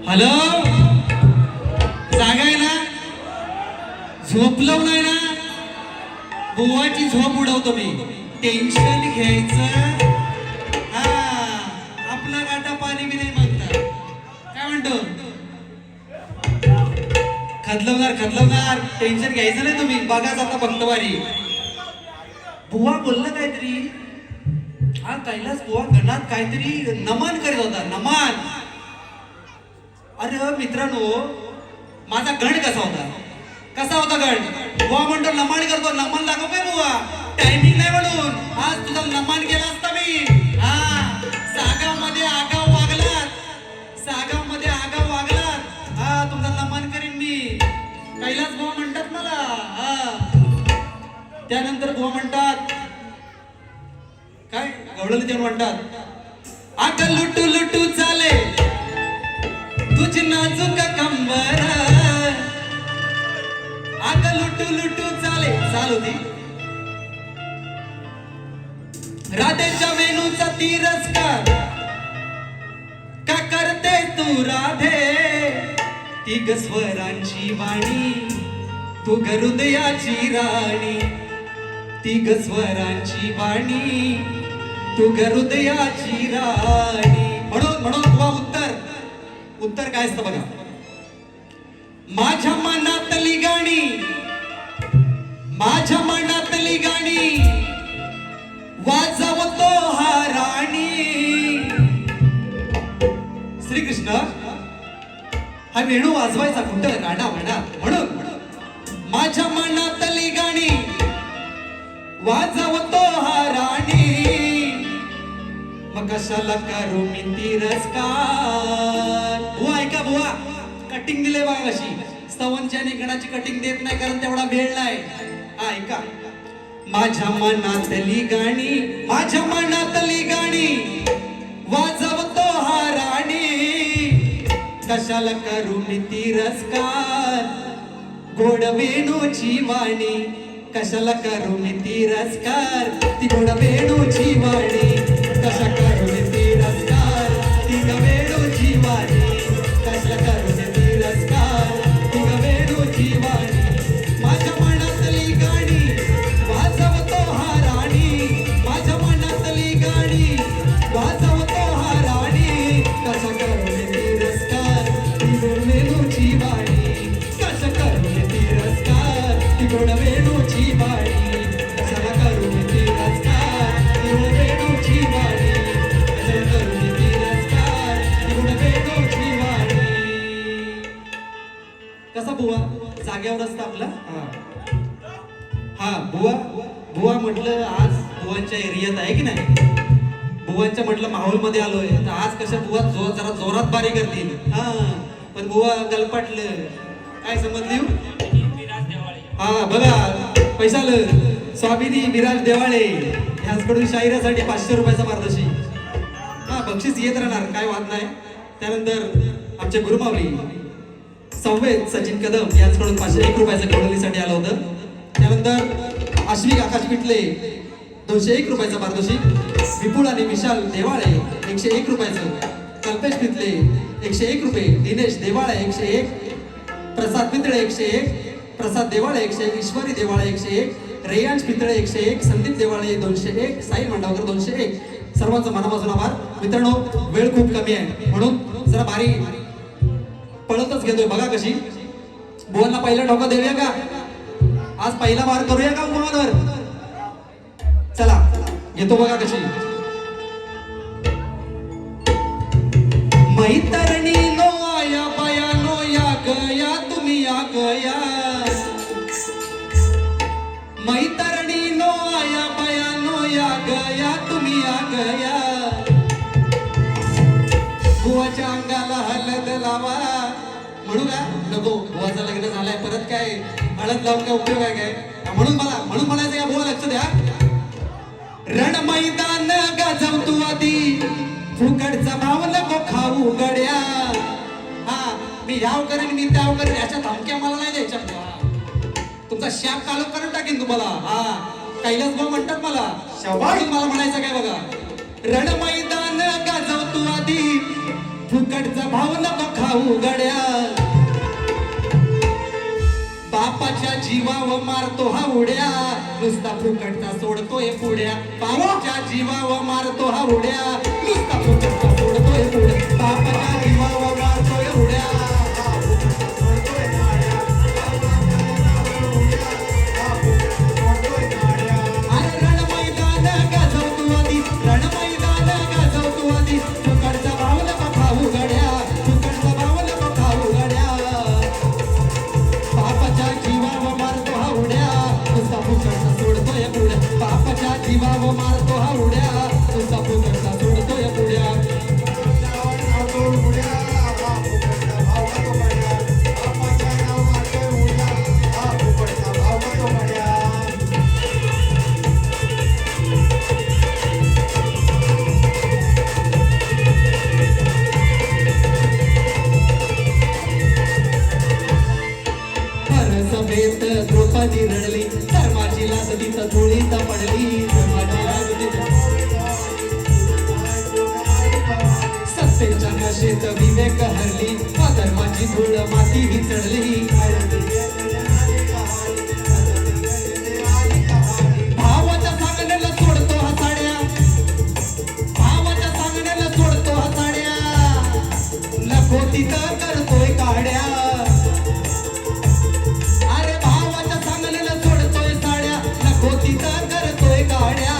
Hello, जागा आहे ना? झोपलो नाही ना? बुवाची झोप उडवतो मी. टेन्शन घ्यायचं हा, आपला गाठा पाणी बी नाही मागता. काय म्हणतो? खदलवणार टेन्शन घ्यायचं नाही तुम्ही. बघा जाता भक्तवारी. बुवा बोलला काहीतरी. हा कैलास बुवा गणात काहीतरी नमन करीत होता. नमन. अरे मित्रांनो, माझा गण कसा होता गण? बुवा म्हणतो नमन करतो. नमन लागो काय बुवा? टायमिंग नाही म्हणून आज तुझा नमन केला असता मी. हा, सागावमध्ये आगाव वागलात. हा, तुमचा नमन करीन मी. कैलास बुवा म्हणतात मला. त्यानंतर बुवा म्हणतात काय? गवळले ते म्हणतात आग लुटू लुटू चाले तुझी नाजूक कंबर. आग लुटू लुटू चाले चाल होती. राधेच्या वेणूचा तिरस्कार का करते तू राधे? ती ग स्वरांची वाणी, तू ग हृदयाची राणी. ती ग स्वरांची वाणी, तू ग हृदयाची राणी. म्हणून बुवा उत्तर काय असतं बघा. माझ्या मनातली गाणी वाजवतो हा राणी. श्रीकृष्ण हा वेणू वाजवायचा कुठं गाणा म्हणा. म्हणून माझ्या मनातली गाणी वाजवतो हा राणी. मग कशाला करू मी तिरस्कार? बुवा ऐका बुवा, कटिंग दिले बघा कशी. स्तवनची आणि गणाची कटिंग देत नाही कारण तेवढा वेळ नाही. ऐका. माझ्या मनातली गाणी वाजवतो हा राणी. कशाला करू मी तिरस्कार? गोड वेणूची वाणी. कशाला करू मी तिरस्कार? ती गोड वेणूची वाणी. कशा करू मी तिरस्कार? ती ग वेणूची वाणी. कशा करू मी तिरस्कार? ती ग वेणूची वाणी. माझ्या मनातली गाणी वाजवतो हा राणी. माझ्या मनातली गाणी वाजवतो हा राणी. कशा करू मी तिरस्कार? ती गोड वेणूची वाणी. कशा करू मी तिरस्कार? ती गोड वेणूची वाणी. कशाला करू मी तिरस्कार? ती गोड वेणूची वाणी. कशाला करू मी तिरस्कार? ती गोड वेणूची वाणी. कसा बुवा जागेवर असतं आपला. हा बुवा म्हटलं आज बुवांच्या एरियात आहे की नाही. बुवांच्या म्हटलं माहोल मध्ये आलोय तर आज कशा बुवा जरा जोरात बारी करतील. हा, पण बुवा गलपाटलं. काय समजली? हा बघा, पैसा स्वामिनी विराज देवाळे ह्याचकडून शाहिरासाठी 500 रुपयाचा पारितोषिक. हा, बक्षीस येत राहणार, काय वाद नाही. त्यानंतर आमचे गुरुमावली संवेद सचिन कदम यांच्याकडून 501 रुपयाचं गवळणीसाठी आलं होतं. त्यानंतर आश्विक आकाश पिटले 201 रुपयाचं पारितोषिक. विपुल आणि विशाल देवाळे 101 रुपयाचं. कल्पेश पितले 101 रुपये. दिनेश देवाळे 101. प्रसाद पितळे 101. प्रसाद देवाळे 101. ईश्वरी देवाळे 101. रेयांश पितळे 101. संदीप देवाळे 201. साहिल मांडवकर 201. सर्वांचा मनापासून आभार. मित्रांनो, वेळ खूप कमी आहे म्हणून जरा बारी पळतच घेतोय. बघा कशी. बुवांना पहिला ठोका देऊया का? आज पहिला वार करूया का बुवांवर? चला घेतो. बघा कशी. मैतरणी नो आया बया नो या गया तुम्ही या गया. मैतरणी नो आया बया नो या गया तुम्ही या गया. बुवाच्या अंगाला हळद लावा. म्हणू का नको? बुवाचं लग्न झालंय परत काय हळद लावून काय उपयोग आहे काय? म्हणून म्हणायचं या बुवा लक्ष द्या. रण मैदान गाजव तू आधी, फुकटचा भाव नको खाऊ गड्या. हा, मी ह्याव करेन मी त्याव करेन याच्या धमक्या मला नाही द्यायच्या. तुमचा शाप कालो करून टाकेन तुम्हाला. हा, कैलास भाऊ म्हणतात मला शाबास. मला म्हणायचं काय बघा. रण मैदान गाजव तू आधी, फुकटचा भाव नको खाऊ गड्या, बापाच्या जीवावर मारतो हा उड्या, नुसता फुकटचा सोडतोय पुड्या, बापाच्या जीवावर मारतो हा उड्या, नुसता फुकटचा सोडतोय पुड्या, बापाच्या जीवावर मारतोय उड्या. अरे रण मैदान गाजवतो आधी, रण मैदान गाजवतो आधी, फुकटचा भाव नको खाऊ गड्या, फुकटचा भाव नको खाऊ गड्या, बापाच्या जीवावर मारतो हा उड्या, नुसता फुकटचा सोडतोय पुड्या, बापाच्या जीवावर मारतो हा उड्या, नुसता फुकटचा सोडतोय पुड्या. सभेत द्रौपदी रडली, धर्माची लाज तिथं धुळीत पडली, धर्माची लाज सत्तेच्या नशेत विवेक हरली, अधर्माची धूळ माती ही चढली, भावाच्या सांगण्याला सोडतो हसाड्या, भावाच्या सांगण्याला सोडतो हसाड्या, नको तिथं करतोय काड्या, करतोय गाड्या,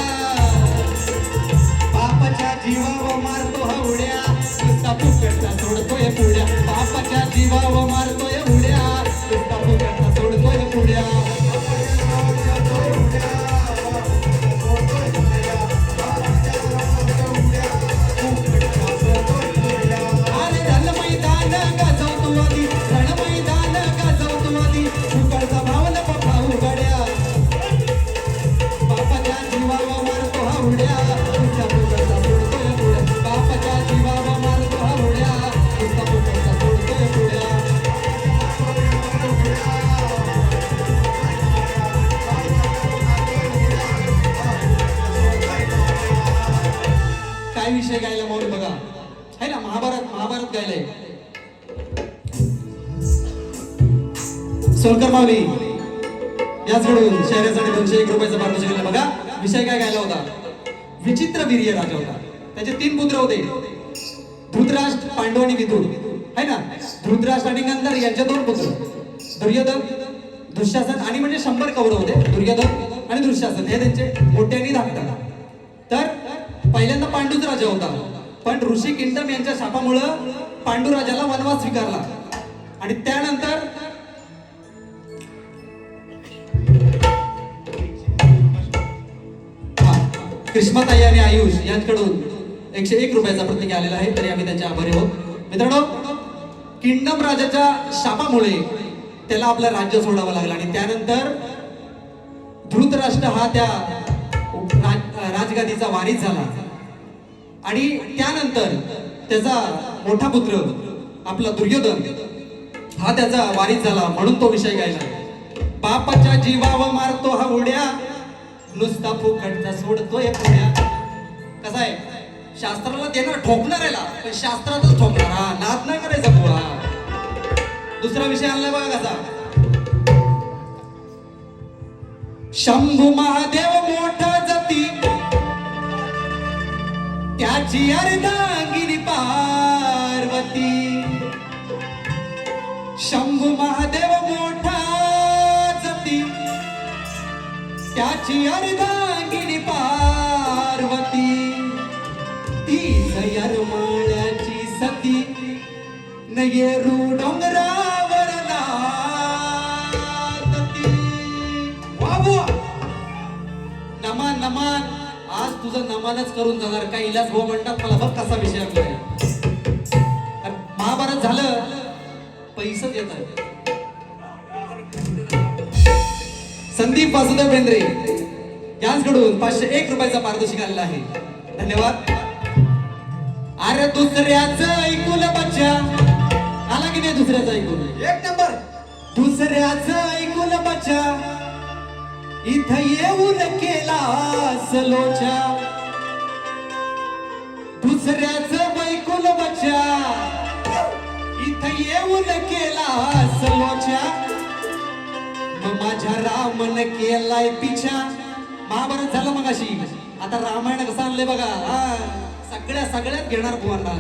बापाच्या जीवावर मारतो हा उड्या, नुसता फुकटचा सोडतोय पुड्या, बापाच्या जीवावर मारतोय उड्या, नुसता फुकटचा सोडतोय पुड्या. अरे रण मैदान गाजवतो आधी, रण मैदान गाजवतो आधी, फुकटचा भाव नको खाऊ गड्या, बापाच्या जीवावर मारतो हा उड्या, नुसता फुकटचा सोडतोय पुड्या, बापाच्या जीवावर मारतो हा उड्या, नुसता फुकटचा सोडतोय पुड्या. काय विषय गायला माऊली बघा, है ना, महाभारत गायलंय सोलकर माऊली याचकडून शहरासाठी 201 रुपयाचा पारितोषिक दिलं. बघा विषय काय गायला होता, विचित्र वीर्य राजा होता, त्याचे 3 पुत्र होते, धृतराष्ट्र, पांडव आणि विदुर, है ना. धृतराष्ट्र आणि गंधर यांचे 2 पुत्र, दुर्योधन, दुःशासन, आणि म्हणजे 100 कौरव होते, दुर्योधन आणि दुःशासन हे त्यांचे मोठे आणि धाकटा. तर पहिल्यांदा पांडूच राजा होता, पण ऋषी किंडम यांच्या शापामुळं पांडू राजाला वनवास स्वीकारला, आणि त्यानंतर कृष्णाताई आणि आयुष यांच्याकडून 101 रुपयाचा प्रतीक आलेला आहे, तरी आम्ही त्यांचे आभारी आहोत. मित्रांनो, किंगडम राजाच्या शापामुळे त्याला आपलं राज्य सोडावं लागलं, आणि त्यानंतर धृतराष्ट्र हा त्या राजगादीचा वारीस झाला, आणि त्यानंतर त्याचा मोठा पुत्र आपला दुर्योधन हा त्याचा वारीस झाला, म्हणून तो विषय गायला, बापाच्या जीवावर मारतो हा उड्या, नुसता फुकटचा सोडतोय पुड्या. कसा आहे, शास्त्राला देणार ठोकणाऱ्याला, पण शास्त्रातच ठोकणार, हा नाद नाही करायचा बुवा. दुसरा विषय आणलाय बघा कसा, शंभू महादेव मोठा जती, त्याची अर्धांगिनी पार्वती, शंभू महादेव मोठा जती, त्याची अर्धांगिनी पार्वती, ती जयरमाळ्याची सती, नयरू डोंगरावर नाचती. नमान नमान, आज तुझं नमानच करून जाणार, काही इलाज भाऊ म्हणतात मला, बघ कसा विषय आपलाय. महाभारत झालं, पैसे देतात. संदीप वासुदेव बेंद्रे यांच्याकडून 501 रुपयाचा पारितोषिक आलेला आहे, धन्यवाद. अरे दुसऱ्याचं ऐकून बच्चा, आला की नाही दुसऱ्याचं ऐकून, 1 नंबर. दुसऱ्याचं ऐकून बच्चा, इथं येऊन केला सलोचा, दुसऱ्याचं ऐकून बच्चा, येऊन केला सलोच्या मग माझ्या रामन केलाय पिछा. महाभारत झालं मग अशी आता रामायण कसं आणलंय बघा. सगळ्यात घेणार बुवांना.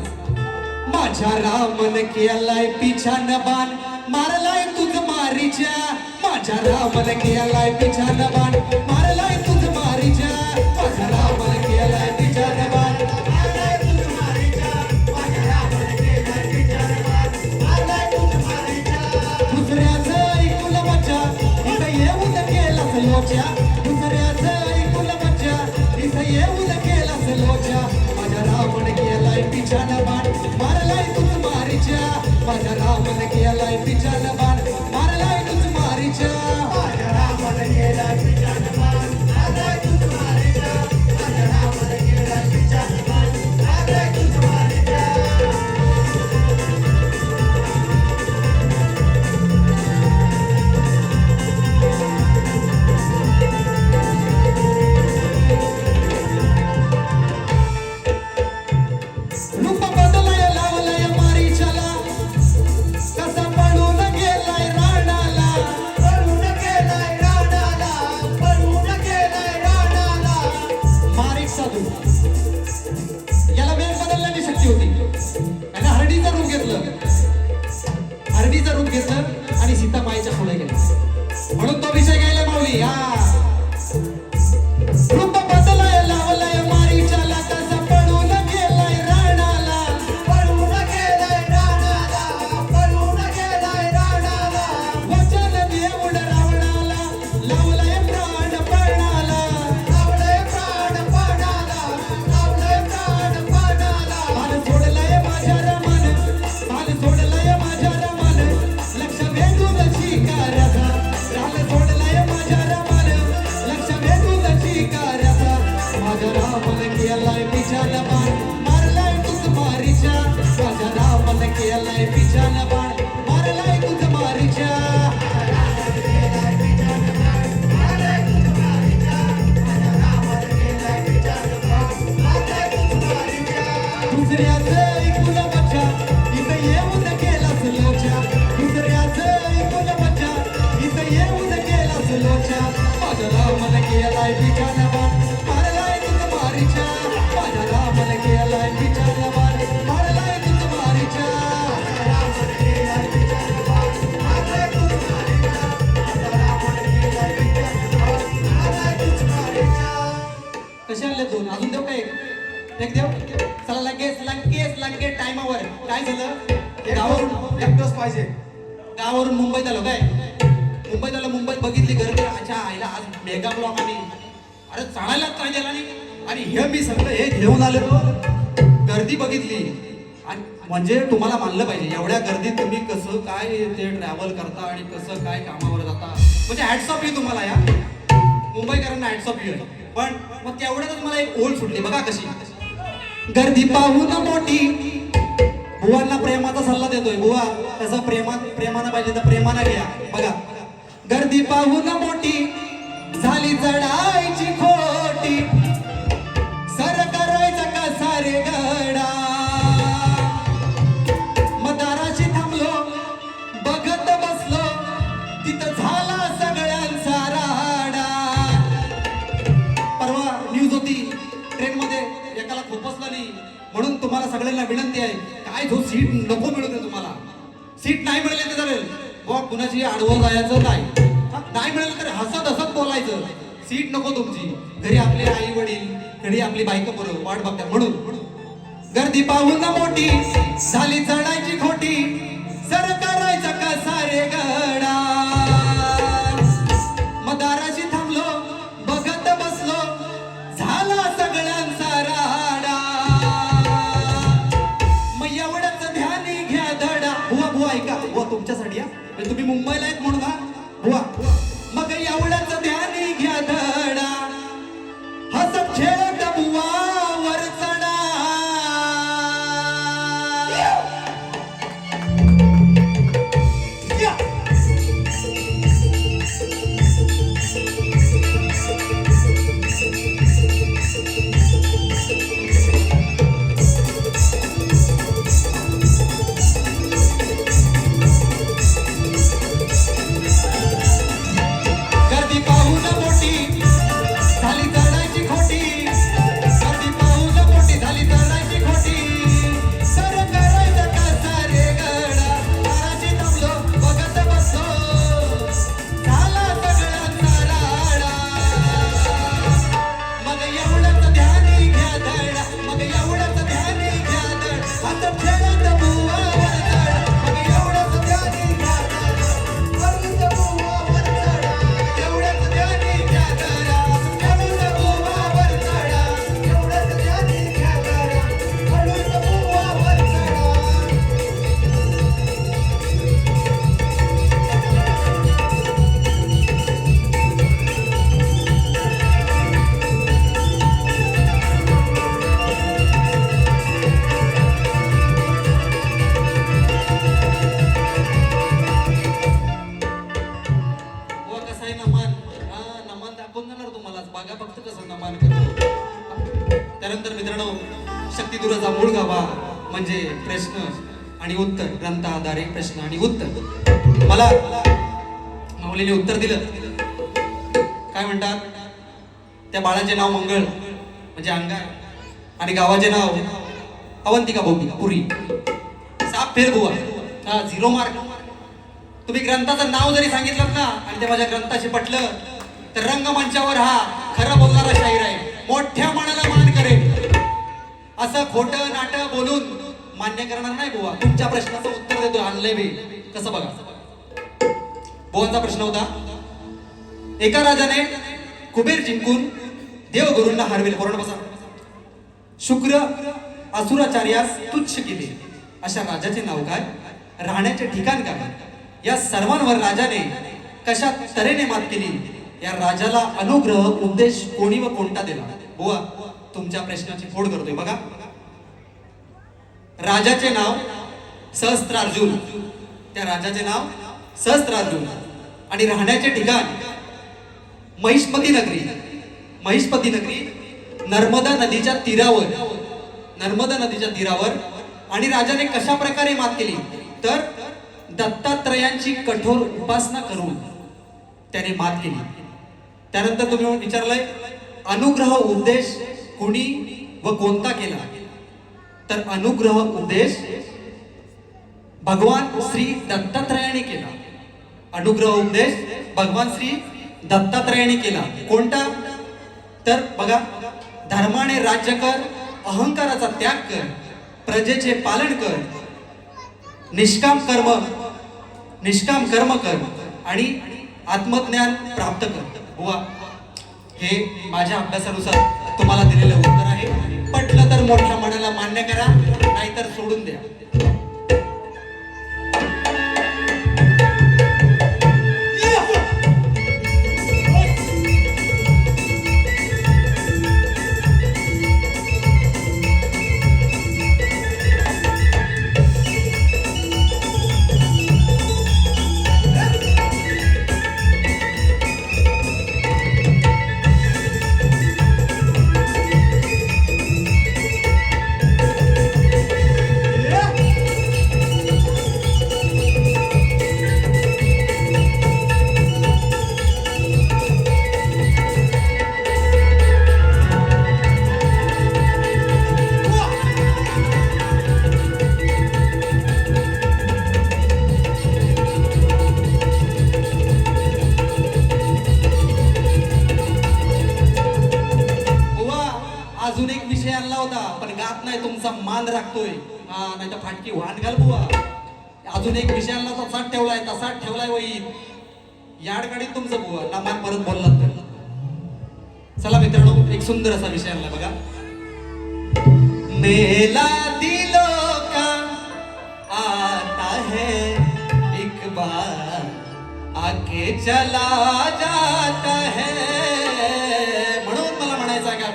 माझ्या रामन केलाय पिछा न बाण मारलाय तुझ मारीच्या. माझ्या रामन केलाय पिछा न बाण मारलाय तुझ मारीच्या. माझ्या रामन केलाय पिछा न बाण मारलाय तुझ मारीच्या. माझ्या रामन केलाय पिछा न बाण मारलाय तुझ मारीच्या. दुसऱ्याचं ऐकून मज्जा इथं येऊन केला सलोच्या. दुसऱ्याचं ऐकून मज्जा इथं येऊन केला सलोच्या. माझ्या रामन केलाय पिछा न बाण मारलाय तुझ मारीच्या. माझ्या रामन केलाय पिछा न बाण मारलाय तुझ मारीच्या. माझ्या रामन केलाय पिछा न बाण मारलाय तुझ मारीच्या. माझ्या रामन केलाय पिछा न बाण मारलाय तुझ मारीच्या. रूप बदलाय लावलाय मारीच्याला कसा पळून गेलाय राणाला. पळून गेलाय राणाला. पळून गेलाय राणाला. मारीच साधू याला वेळ बदलण्याची शक्ती होती. त्याने हरडीचं रूप घेतलं. हरडीचं रूप घेतलं आणि सीतामाईच्या पुढे गेलं म्हणून तो विषय घ्यायला माऊली. रूप बदलाय लावलाय मारीच्याला कसा पळून गेलाय राणाला. पळून गेलाय राणाला. पळून गेलाय राणाला. वचन देऊन रावणाला लावलाय प्राण पणाला. लावलाय प्राण पणाला. लावलाय प्राण पणाला. भान सोडलाय माझ्या रमन. भान सोडलाय माझ्या रमन. लक्ष वेधून शिकाराचा. भान सोडलाय माझ्या रमन. लक्ष वेधून शिकाराचा. माझ्या रामन केलाय पिछा न बाण मारलाय तुझ मारीच्या. माझ्या रामन केलाय पिछा न बाण मारलाय तुझ मारीच्या. दुसऱ्याचं ऐकून मज्जा इथं येऊन केला सलोच्या. दुसऱ्याचं ऐकून मज्जा इथं येऊन केला सलोच्या. माझ्या रामन केलाय पिछा न बाण मारलाय तुझ मारीच्या. माझ्या रामन केलाय पिछा न बाण मारलाय तुझ मारीच्या. रामन केलाय पिछा न बाण मारलाय तुझ मारीच्या. माझ्या रामन केलाय पिछा न बाण मारलाय तुझ मारीच्या. कसे आणले दोन अजून देऊ काय एक देव. चला लगेच टाइमावर. काय झालं गावावरून एकच पाहिजे. गावावरून मुंबईत आलो काय. मुंबईत आलो. मुंबईत बघितली गर्दी. अच्छा आईला आज मेगा ब्लॉक आणि अरे चढायलाच काय दिला नाही. आणि हे मी सगळं हे घेऊन आलो. गर्दी बघितली आणि म्हणजे तुम्हाला मानलं पाहिजे एवढ्या गर्दीत तुम्ही कसं काय ते ट्रॅव्हल करता आणि कसं काय कामावर जाता. म्हणजे हॅट्स ऑफ यू तुम्हाला. या मुंबईकरांना हॅट्स ऑफ यू. पण मग तेवढ्यातच मला एक ओळ सुटली बघा कशी. गर्दी पाहून मोठी बुवांना प्रेमाचा सल्ला देतोय. बुवा तसं प्रेमानं पाहिजे तर प्रेमानं घ्या. बघा गर्दी पाहून मोठी झाली चढायची खोटी. सर करायचा कसा रे गडा. मदाराशी थांबलो बघत बसलो तिथं झाला सगळ्यांचा राडा. परवा न्यूज होती ट्रेन मध्ये एकाला खोपसला नाही म्हणून तुम्हाला सगळ्यांना विनंती आहे काय जो सीट नको मिळू दे तुम्हाला. सीट नाही मिळाली तर चालेल बुवा कुणाची आडवं जायचं नाही. नाही मिळालं तर हसत हसत बोलायचं. सीट नको तुमची. घरी आपले आई वडील घरी आपली बायको बरोबर वाट बघतात. म्हणून गर्दी पाहून मोठी झाली चढायची खोटी. सर करायचा कसा रे गडा. मदाराशी थांबलो बघत बसलो झाला सगळ्यांचा राडा. मग एवढंच ध्यान घ्या धडा. बुवा ऐका बुवा तुमच्यासाठी तुम्ही मुंबईला आहेत म्हणून बुवा. मग एवढंच ध्यान घ्या धडा. हसत खेळत बुवा वर चढा. म्हणजे प्रश्न आणि उत्तर, ग्रंथ आधारे प्रश्न आणि उत्तर. मला माऊलीने उत्तर दिलं. काय म्हणतात? त्या बाळाचे नाव मंगळ म्हणजे अंगार आणि गावाचे नाव अवंतिका पुरी. साप फेर बुवा. हा 0 मार्क. तुम्ही ग्रंथाचं नाव जरी सांगितलं ना आणि ते माझ्या ग्रंथाशी पटलं तर रंगमंचावर हा खरं बोलणारा शाहीर आहे. मोठ्या मनाला मान करेल. असं खोटं नाटं बोलून मान्य करणार नाही बुवा. तुमच्या प्रश्नाचं उत्तर देतो. आणलंय बे कसं बघा. बुवांचा प्रश्न होता, एका राजाने कुबेर जिंकून देवगुरूंना हरविले. पूर्ण बसा. शुक्र असुराचार्यास तुच्छ केले. अशा राजाचे नाव काय? राहण्याचे ठिकाण काय? या सर्वांवर राजाने कशा तऱ्हेने मात केली? या राजाला अनुग्रह उपदेश कोणी व कोणता दिला? बुवा तुमच्या प्रश्नाची फोड करतोय बघा. राजाचे नाव सहस्त्रार्जुन. त्या राजाचे नाव सहस्त्रार्जुन आणि राहण्याचे ठिकाण महिष्मती नगरी. महिष्मती नगरी नर्मदा नदीच्या तीरावर. नर्मदा नदीच्या तीरावर. आणि राजाने कशा प्रकारे मात केली? तर दत्तात्रयांची कठोर उपासना करून त्याने मात केली. त्यानंतर तुम्ही विचारलंय अनुग्रह उपदेश कोणी व कोणता केला? तर अनुग्रह उपदेश भगवान श्री दत्तात्रयाने केला. अनुग्रह उपदेश भगवान श्री दत्तात्रयाने केला. कोणता? तर बघा, धर्माने राज्य कर, अहंकाराचा त्याग कर, प्रजेचे पालन कर, निष्काम कर्म कर आणि आत्मज्ञान प्राप्त कर. बुवा हे माझ्या अभ्यासानुसार तुम्हाला दिलेलं उत्तर आहे. पटलं तर मोठ्या मनाला मान्य करा, नाहीतर सोडून द्या. अजून एक विषय आणला होता पण गात नाही, तुमचा मान राखतोय. हा नाही तर फाटकी वाट घाल बुवा. अजून एक विषय आणला होता, तसाच ठेवलाय, तसाच ठेवलाय. वही याड काढीत तुमचं बुवा. ना मान परत बोललात तर. चला मित्रांनो, एक सुंदर असा विषय आणला बघा. मेला दिलों का आता है एक बार, आके चला जाता है. म्हणून मला म्हणायचं आहे का,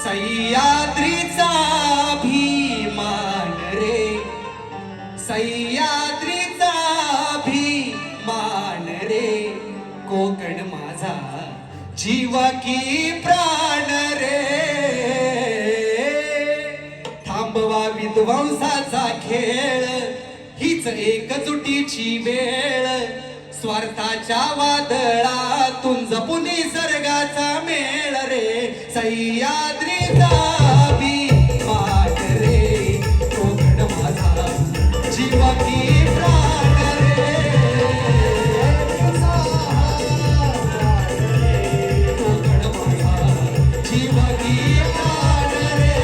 सह्याद्रीचा अभिमान रे, सह्याद्रीचा अभिमान रे, कोकण माझा जीव की प्राण रे. थांबवा विध्वंसाचा खेळ, हीच एकजुटीची वेळ. स्वार्थाच्या वादळातून जपून निसर्गाचा मेळ रे. सह्याद्रीचा अभिमान रे, कोकण माझा जीव की प्राण रे. कोकण माझा जीव की प्राण रे.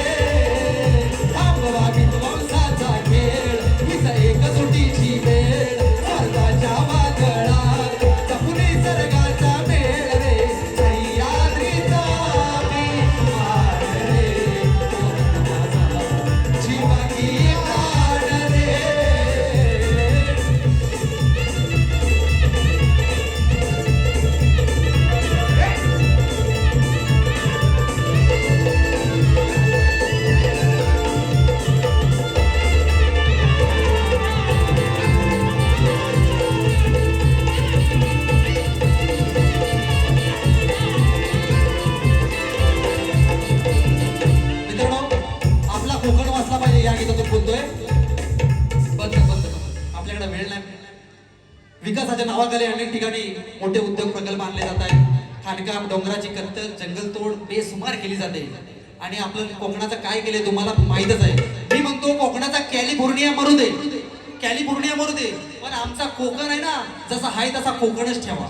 थांबवा विध्वंसाचा खेळ, हीच एकजुटीची वेळ. स्वार्थाच्या वादळात जपून निसर्गाचा मेळ रे. सह्याद्रीचा अभिमान रे. विकासाच्या नावाखाली अनेक ठिकाणी मोठे उद्योग प्रकल्प आणले जात आहेत. खाणकाम, डोंगराची कत्तल, जंगलतोड बेसुमार केली जाते. आणि आपलं कोकणाचं काय केलंय तुम्हाला माहितच आहे. मी म्हणतो कोकणाचा कॅलिफोर्निया मरू दे, कॅलिफोर्निया मरू दे, पण आमचा कोकण आहे ना, जसा आहे तसा कोकणच ठेवा.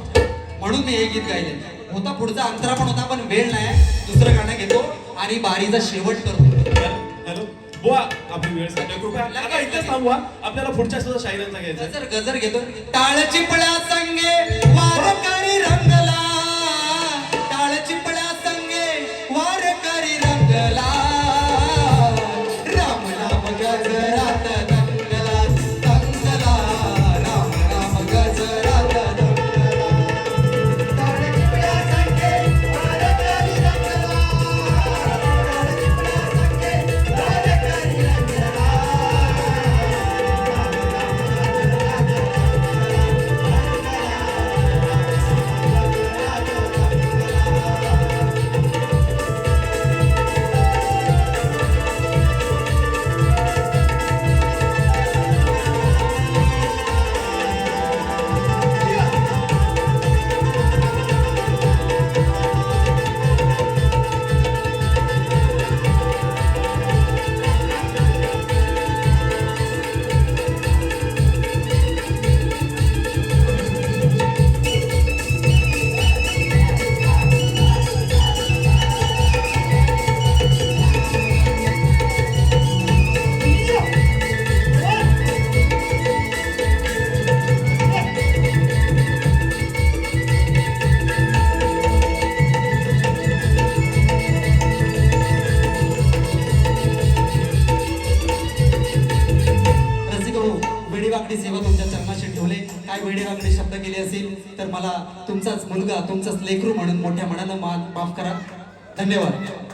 म्हणून मी हे गीत गायले. होता पुढचा अंतरा पण होता, पण वेळ नाही. दुसरं गाणं घेतो आणि बारीचा शेवट करतो. हॅलो बुवा, आपली वेळ संपली. कृपया आता इथेच थांबवा. आपल्याला पुढच्या सुद्धा शायरांचा घ्यायचा आहे. गजर घेतो. टाळ चिपळा संगे वारकरी रंगला, टाळ चिपळा संगे वारकरी रंगला, राम राम गजरात रंगला, रंगला, राम राम गजरात रंगला. टाळ चिपळा संगे वारकरी रंगला, टाळ चिपळा संगे वारकरी रंगला. वेडीवाकडी सेवा तुमच्या चरणाशी ठेवले. काय वेडीवाकडी शब्द केले असेल तर मला तुमचाच मुलगा, तुमचाच लेकरू म्हणून मोठ्या मनानं माफ करा. धन्यवाद.